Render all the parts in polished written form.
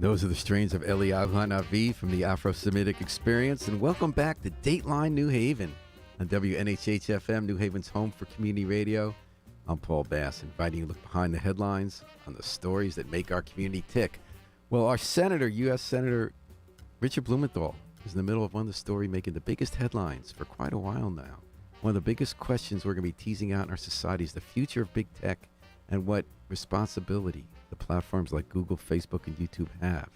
Those are the strains of Eliyahu Hanavi from the Afro-Semitic Experience, and welcome back to Dateline New Haven on WNHH-FM, New Haven's home for community radio. I'm Paul Bass, inviting you to look behind the headlines on the stories that make our community tick. Well, our Senator, U.S. Senator Richard Blumenthal, is in the middle of one of the story making the biggest headlines for quite a while now. One of the biggest questions we're going to be teasing out in our society is the future of big tech and what responsibility the platforms like Google, Facebook, and YouTube have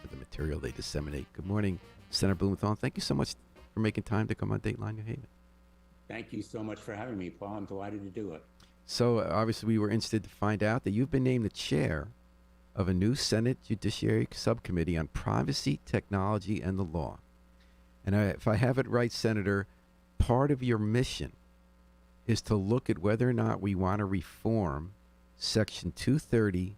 for the material they disseminate. Good morning, Senator Blumenthal. Thank you so much for making time to come on Dateline New Haven. Thank you so much for having me, Paul. I'm delighted to do it. So obviously we were interested to find out that you've been named the chair of a new Senate Judiciary Subcommittee on Privacy, Technology, and the Law. And if I have it right, Senator, part of your mission is to look at whether or not we want to reform Section 230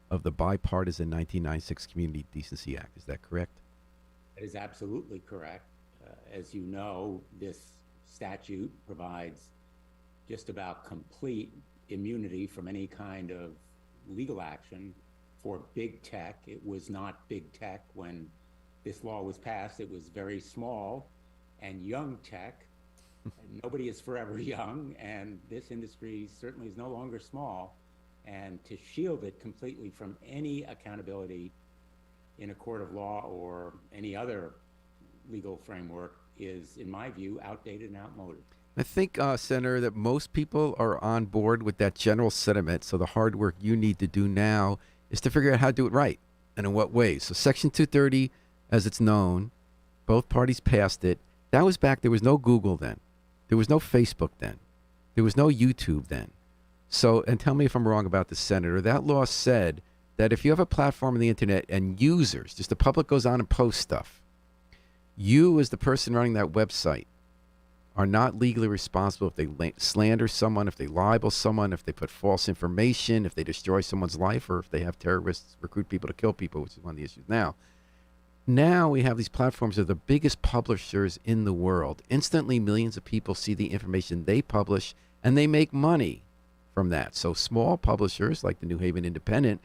of the bipartisan 1996 Community Decency Act. Is that correct? That is absolutely correct. As you know, this statute provides just about complete immunity from any kind of legal action for big tech. It was not big tech when this law was passed. It was very small and young tech. Nobody is forever young, and this industry certainly is no longer small. And to shield it completely from any accountability in a court of law or any other legal framework is, in my view, outdated and outmoded. I think, Senator, that most people are on board with that general sentiment. So the hard work you need to do now is to figure out how to do it right and in what ways. So Section 230, as it's known, both parties passed it. That was back, there was no Google then. There was no Facebook then. There was no YouTube then. So, and tell me if I'm wrong about this, Senator, that law said that if you have a platform on the internet and users, just the public goes on and posts stuff, you as the person running that website are not legally responsible if they slander someone, if they libel someone, if they put false information, if they destroy someone's life, or if they have terrorists recruit people to kill people, which is one of the issues now. Now we have these platforms that are the biggest publishers in the world. Instantly, millions of people see the information they publish, and they make money from that. So small publishers like the New Haven Independent,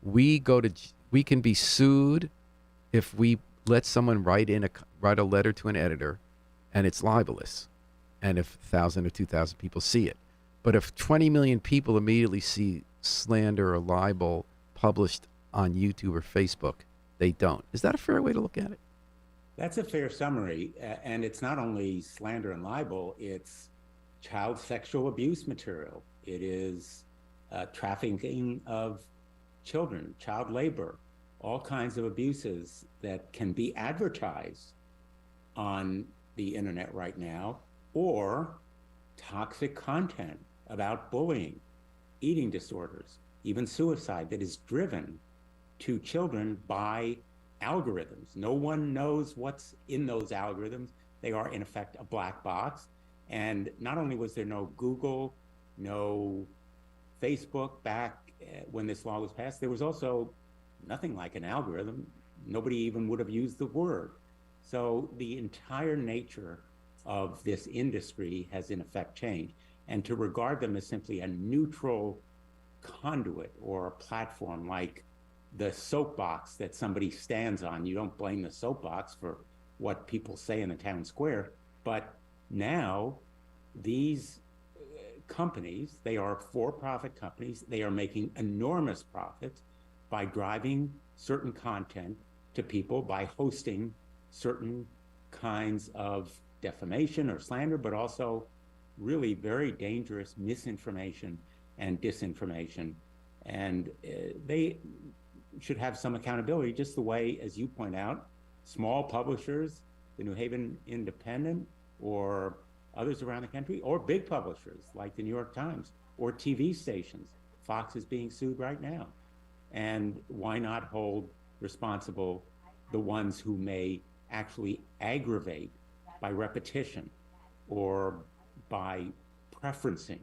we can be sued if we let someone write a letter to an editor, and it's libelous, and if 1,000 or 2,000 people see it. But if 20 million people immediately see slander or libel published on YouTube or Facebook, they don't. Is that a fair way to look at it? That's a fair summary. And it's not only slander and libel, it's child sexual abuse material. It is trafficking of children, child labor, all kinds of abuses that can be advertised on the internet right now, or toxic content about bullying, eating disorders, even suicide that is driven to children by algorithms. No one knows what's in those algorithms. They are, in effect, a black box. And not only was there no Google, no Facebook back when this law was passed, there was also nothing like an algorithm. Nobody even would have used the word. So the entire nature of this industry has in effect changed. And to regard them as simply a neutral conduit or a platform like the soapbox that somebody stands on, you don't blame the soapbox for what people say in the town square. But now these companies, they are for-profit companies, they are making enormous profits by driving certain content to people, by hosting certain kinds of defamation or slander, but also really very dangerous misinformation and disinformation. And they should have some accountability, just the way, as you point out, small publishers, the New Haven Independent, or others around the country, or big publishers like the New York Times, or TV stations. Fox is being sued right now. And why not hold responsible the ones who may actually aggravate by repetition or by preferencing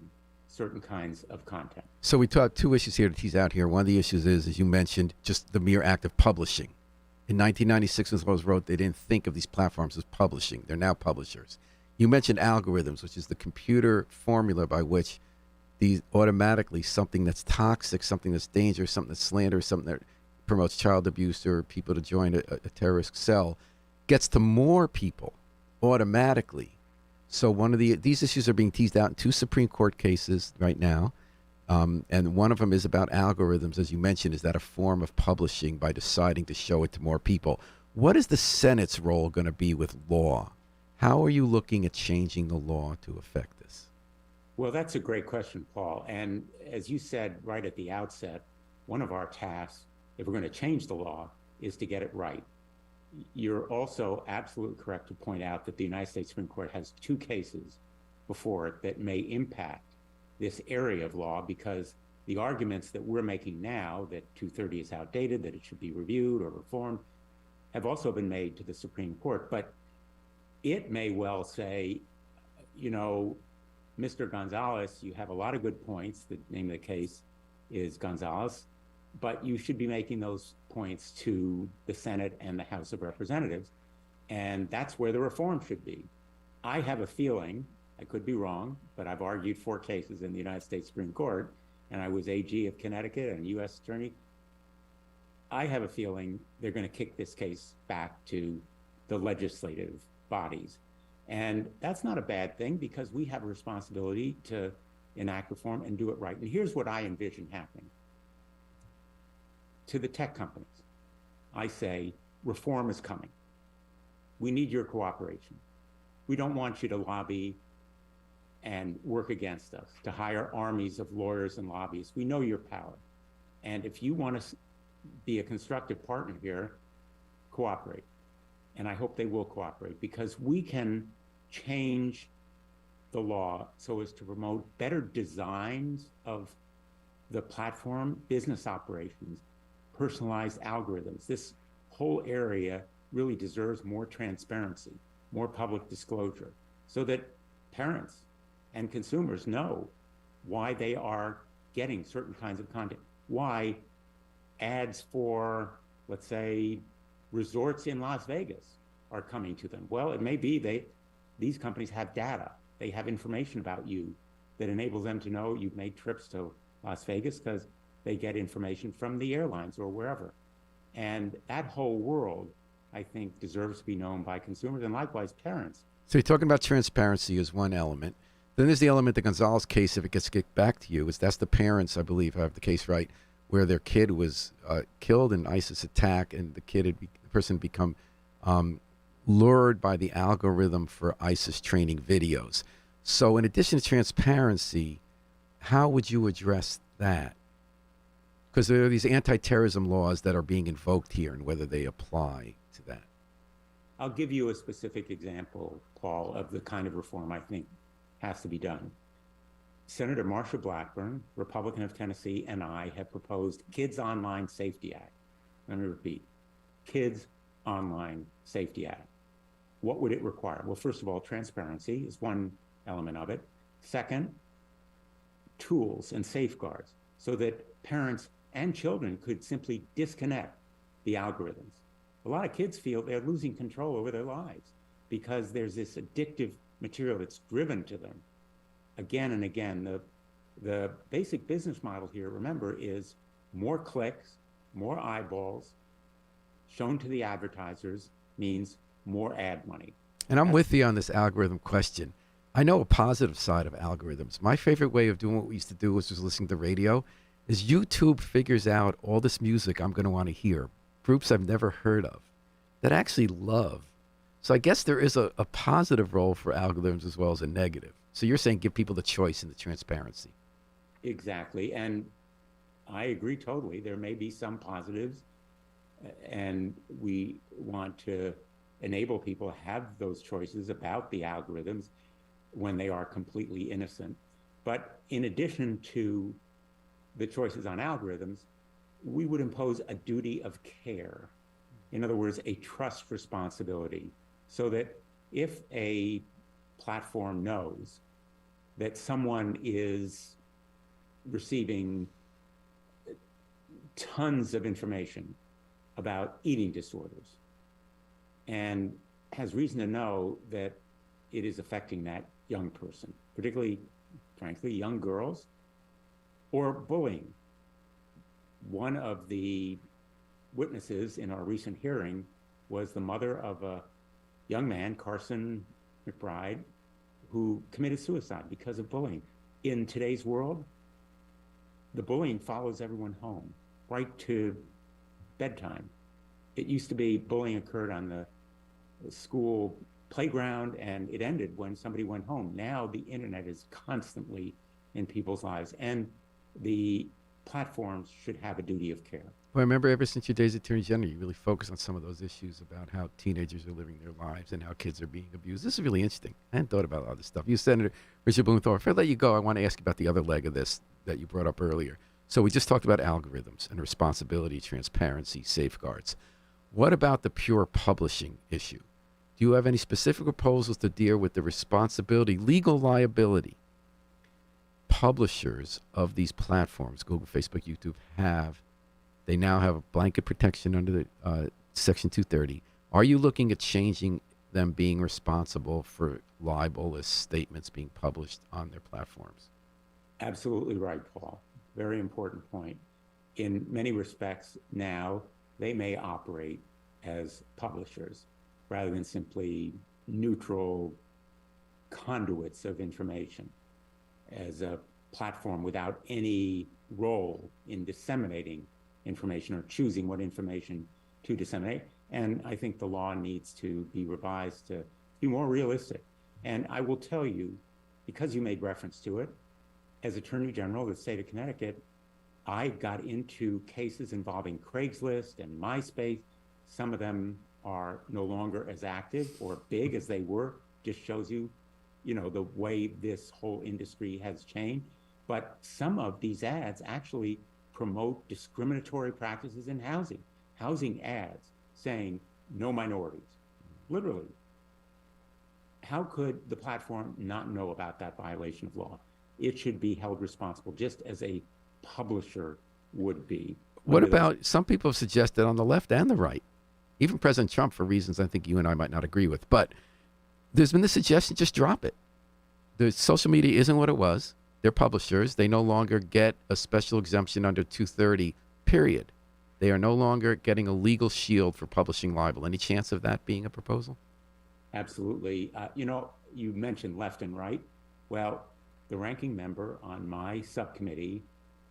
certain kinds of content? So we talked two issues here to tease out here. One of the issues is, as you mentioned, just the mere act of publishing. In 1996, when this law was wrote, they didn't think of these platforms as publishing. They're now publishers. You mentioned algorithms, which is the computer formula by which these automatically something that's toxic, something that's dangerous, something that's slanderous, something that promotes child abuse or people to join a terrorist cell gets to more people automatically. So one of these issues are being teased out in two Supreme Court cases right now, and one of them is about algorithms, as you mentioned. Is that a form of publishing by deciding to show it to more people? What is the Senate's role going to be with law? How are you looking at changing the law to affect this? Well, that's a great question, Paul. And as you said right at the outset, one of our tasks, if we're going to change the law, is to get it right. You're also absolutely correct to point out that the United States Supreme Court has two cases before it that may impact this area of law, because the arguments that we're making now, that 230 is outdated, that it should be reviewed or reformed, have also been made to the Supreme Court. But it may well say, you know, Mr. Gonzalez, you have a lot of good points. The name of the case is Gonzalez, but you should be making those points to the Senate and the House of Representatives. And that's where the reform should be. I have a feeling, I could be wrong, but I've argued 4 cases in the United States Supreme Court, and I was AG of Connecticut and U.S. Attorney. I have a feeling they're going to kick this case back to the legislative bodies. And that's not a bad thing, because we have a responsibility to enact reform and do it right. And here's what I envision happening. To the tech companies, I say, reform is coming. We need your cooperation. We don't want you to lobby and work against us, to hire armies of lawyers and lobbyists. We know your power. And if you want to be a constructive partner here, cooperate. And I hope they will cooperate, because we can change the law so as to promote better designs of the platform, business operations, personalized algorithms. This whole area really deserves more transparency, more public disclosure, so that parents and consumers know why they are getting certain kinds of content, why ads for, let's say, resorts in Las Vegas are coming to them. Well, it may be these companies have data. They have information about you that enables them to know you've made trips to Las Vegas, because they get information from the airlines or wherever. And that whole world, I think, deserves to be known by consumers and likewise parents. So you're talking about transparency as one element. Then there's the element, the Gonzalez case, if it gets kicked back to you, is that's the parents, I believe, have the case right, where their kid was killed in ISIS attack, and the person become lured by the algorithm for ISIS training videos. So in addition to transparency, how would you address that? Because there are these anti-terrorism laws that are being invoked here, and whether they apply to that. I'll give you a specific example, Paul, of the kind of reform I think has to be done. Senator Marsha Blackburn, Republican of Tennessee, and I have proposed Kids Online Safety Act. Let me repeat, Kids Online Safety Act. What would it require? Well, first of all, transparency is one element of it. Second, tools and safeguards so that parents and children could simply disconnect the algorithms. A lot of kids feel they're losing control over their lives because there's this addictive material that's driven to them again and again. The basic business model here, remember, is more clicks, more eyeballs shown to the advertisers means more ad money. And I'm with you on this algorithm question. I know a positive side of algorithms. My favorite way of doing what we used to do was just listening to radio. Is YouTube figures out all this music I'm going to want to hear, groups I've never heard of, that I actually love. So I guess there is a positive role for algorithms as well as a negative. So you're saying give people the choice and the transparency. Exactly. And I agree totally. There may be some positives, and we want to enable people to have those choices about the algorithms when they are completely innocent. But in addition to the choices on algorithms, we would impose a duty of care. In other words, a trust responsibility, so that if a platform knows that someone is receiving tons of information about eating disorders and has reason to know that it is affecting that young person, particularly, frankly, young girls, or bullying. One of the witnesses in our recent hearing was the mother of a young man, Carson McBride, who committed suicide because of bullying. In today's world, the bullying follows everyone home, right to bedtime. It used to be bullying occurred on the school playground and it ended when somebody went home. Now the internet is constantly in people's lives, and the platforms should have a duty of care. Well, I remember ever since your days as Attorney General, you really focused on some of those issues about how teenagers are living their lives and how kids are being abused. This is really interesting. I hadn't thought about all this stuff. You, Senator Richard Blumenthal, if I let you go, I want to ask you about the other leg of this that you brought up earlier. So we just talked about algorithms and responsibility, transparency, safeguards. What about the pure publishing issue? Do you have any specific proposals to deal with the responsibility, legal liability publishers of these platforms, Google, Facebook, YouTube, have? They now have a blanket protection under the Section 230. Are you looking at changing them being responsible for libelous statements being published on their platforms? Absolutely right, Paul. Very important point. In many respects, now they may operate as publishers rather than simply neutral conduits of information, as a platform without any role in disseminating information or choosing what information to disseminate. And I think the law needs to be revised to be more realistic. And I will tell you, because you made reference to it, as Attorney General of the state of Connecticut, I got into cases involving Craigslist and MySpace. Some of them are no longer as active or big as they were. Just shows you, the way this whole industry has changed. But some of these ads actually promote discriminatory practices in housing ads saying no minorities, literally. How could the platform not know about that violation of law? It should be held responsible just as a publisher would be. What about, some people have suggested on the left and the right, even President Trump, for reasons I think you and I might not agree with, but there's been the suggestion, just drop it. The social media isn't what it was. They're publishers. They no longer get a special exemption under 230, period. They are no longer getting a legal shield for publishing libel. Any chance of that being a proposal? Absolutely. You mentioned left and right. Well, the ranking member on my subcommittee,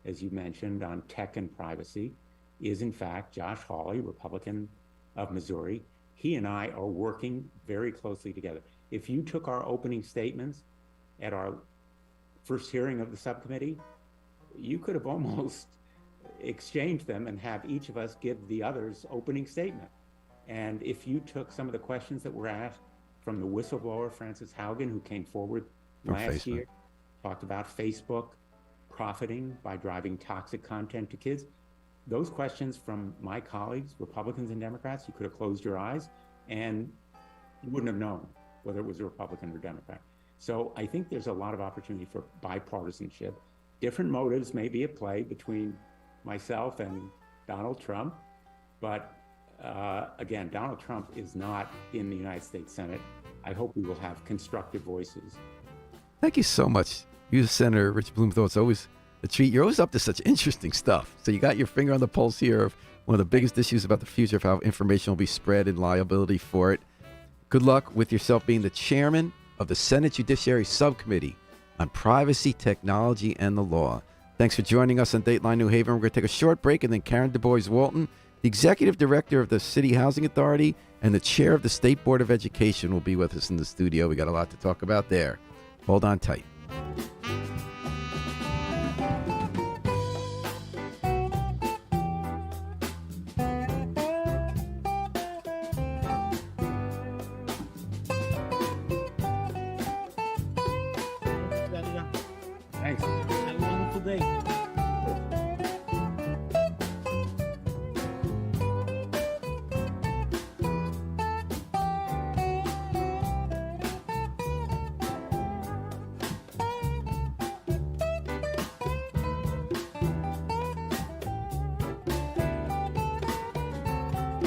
as you mentioned, on tech and privacy, is in fact Josh Hawley, Republican of Missouri. He and I are working very closely together. If you took our opening statements at our first hearing of the subcommittee, you could have almost exchanged them and have each of us give the other's opening statement. And if you took some of the questions that were asked from the whistleblower, Frances Haugen, who came forward last year, talked about Facebook profiting by driving toxic content to kids. Those questions from my colleagues, Republicans and Democrats, you could have closed your eyes and you wouldn't have known whether it was a Republican or Democrat. So I think there's a lot of opportunity for bipartisanship. Different motives may be at play between myself and Donald Trump, but again, Donald Trump is not in the United States Senate. I hope we will have constructive voices. Thank you so much. You, Senator Rich Blumenthal, it's always a treat. You're always up to such interesting stuff. So you got your finger on the pulse here of one of the biggest issues about the future of how information will be spread and liability for it. Good luck with yourself being the chairman of the Senate Judiciary Subcommittee on Privacy, Technology, and the Law. Thanks for joining us on Dateline New Haven. We're going to take a short break, and then Karen Du Bois Walton, the Executive Director of the City Housing Authority and the Chair of the State Board of Education, will be with us in the studio. We got a lot to talk about there. Hold on tight.